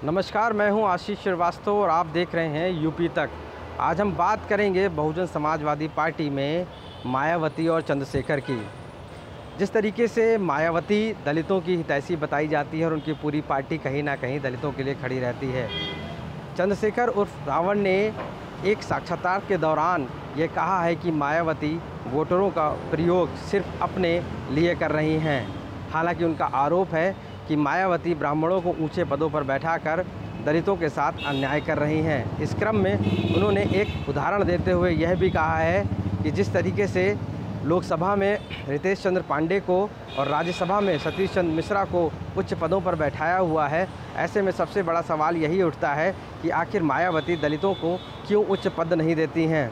नमस्कार, मैं हूं आशीष श्रीवास्तव और आप देख रहे हैं यूपी तक। आज हम बात करेंगे बहुजन समाजवादी पार्टी में मायावती और चंद्रशेखर की। जिस तरीके से मायावती दलितों की हितैषी बताई जाती है और उनकी पूरी पार्टी कहीं ना कहीं दलितों के लिए खड़ी रहती है। चंद्रशेखर उर्फ रावण ने एक साक्षात्कार के दौरान ये कहा है कि मायावती वोटरों का प्रयोग सिर्फ अपने लिए कर रही हैं। हालांकि उनका आरोप है कि मायावती ब्राह्मणों को ऊंचे पदों पर बैठाकर दलितों के साथ अन्याय कर रही हैं। इस क्रम में उन्होंने एक उदाहरण देते हुए यह भी कहा है कि जिस तरीके से लोकसभा में रितेश चंद्र पांडे को और राज्यसभा में सतीश चंद्र मिश्रा को उच्च पदों पर बैठाया हुआ है, ऐसे में सबसे बड़ा सवाल यही उठता है कि आखिर मायावती दलितों को क्यों उच्च पद नहीं देती हैं।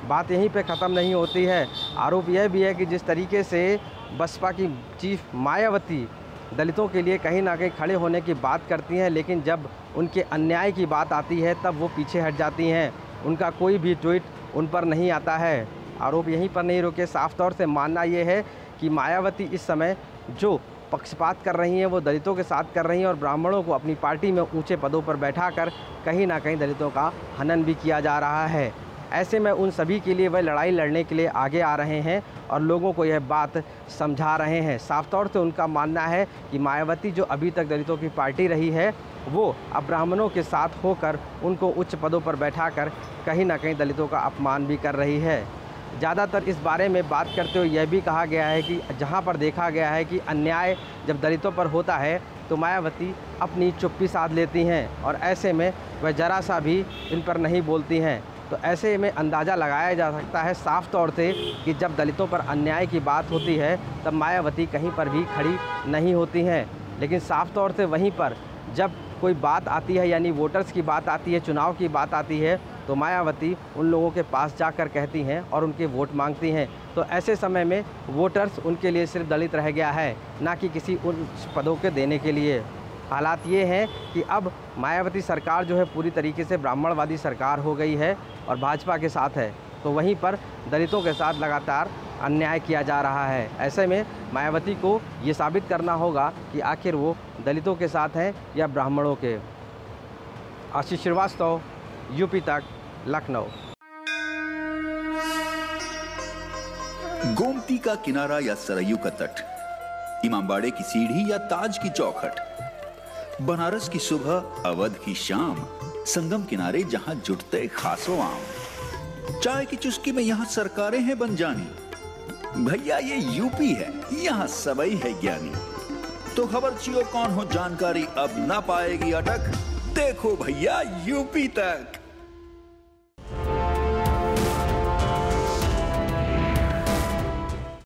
बात यहीं पे ख़त्म नहीं होती है। आरोप यह भी है कि जिस तरीके से बसपा की चीफ मायावती दलितों के लिए कहीं ना कहीं खड़े होने की बात करती हैं, लेकिन जब उनके अन्याय की बात आती है तब वो पीछे हट जाती हैं। उनका कोई भी ट्वीट उन पर नहीं आता है। आरोप यहीं पर नहीं रुके। साफ तौर से मानना ये है कि मायावती इस समय जो पक्षपात कर रही हैं वो दलितों के साथ कर रही हैं और ब्राह्मणों को अपनी पार्टी में ऊंचे पदों पर बैठाकर कहीं ना कहीं दलितों का हनन भी किया जा रहा है। ऐसे में उन सभी के लिए वह लड़ाई लड़ने के लिए आगे आ रहे हैं और लोगों को यह बात समझा रहे हैं। साफ तौर से उनका मानना है कि मायावती जो अभी तक दलितों की पार्टी रही है वो अब ब्राह्मणों के साथ होकर उनको उच्च पदों पर बैठाकर कहीं ना कहीं दलितों का अपमान भी कर रही है। ज़्यादातर इस बारे में बात करते हुए यह भी कहा गया है कि जहाँ पर देखा गया है कि अन्याय जब दलितों पर होता है तो मायावती अपनी चुप्पी साध लेती हैं और ऐसे में वह ज़रा सा भी इन पर नहीं बोलती हैं। तो ऐसे में अंदाज़ा लगाया जा सकता है साफ़ तौर से कि जब दलितों पर अन्याय की बात होती है तब मायावती कहीं पर भी खड़ी नहीं होती हैं। लेकिन साफ़ तौर से वहीं पर जब कोई बात आती है, यानी वोटर्स की बात आती है, चुनाव की बात आती है, तो मायावती उन लोगों के पास जाकर कहती हैं और उनके वोट मांगती हैं। तो ऐसे समय में वोटर्स उनके लिए सिर्फ दलित रह गया है, ना कि किसी उन पदों के देने के लिए। हालात ये हैं कि अब मायावती सरकार जो है पूरी तरीके से ब्राह्मणवादी सरकार हो गई है और भाजपा के साथ है, तो वहीं पर दलितों के साथ लगातार अन्याय किया जा रहा है। ऐसे में मायावती को ये साबित करना होगा कि आखिर वो दलितों के साथ हैं या ब्राह्मणों के। आशीष श्रीवास्तव, यूपी तक, लखनऊ। गोमती का किनारा या सरयू का तट, इमामबाड़े की सीढ़ी या ताज की चौखट, बनारस की सुबह, अवध की शाम, संगम किनारे जहां जुटते खासों आम, चाय की चुस्की में यहां सरकारें हैं बन जानी। भैया ये यूपी है, यहां सबई है ज्ञानी। तो खबर चियो कौन हो जानकारी अब ना पाएगी अटक, देखो भैया यूपी तक।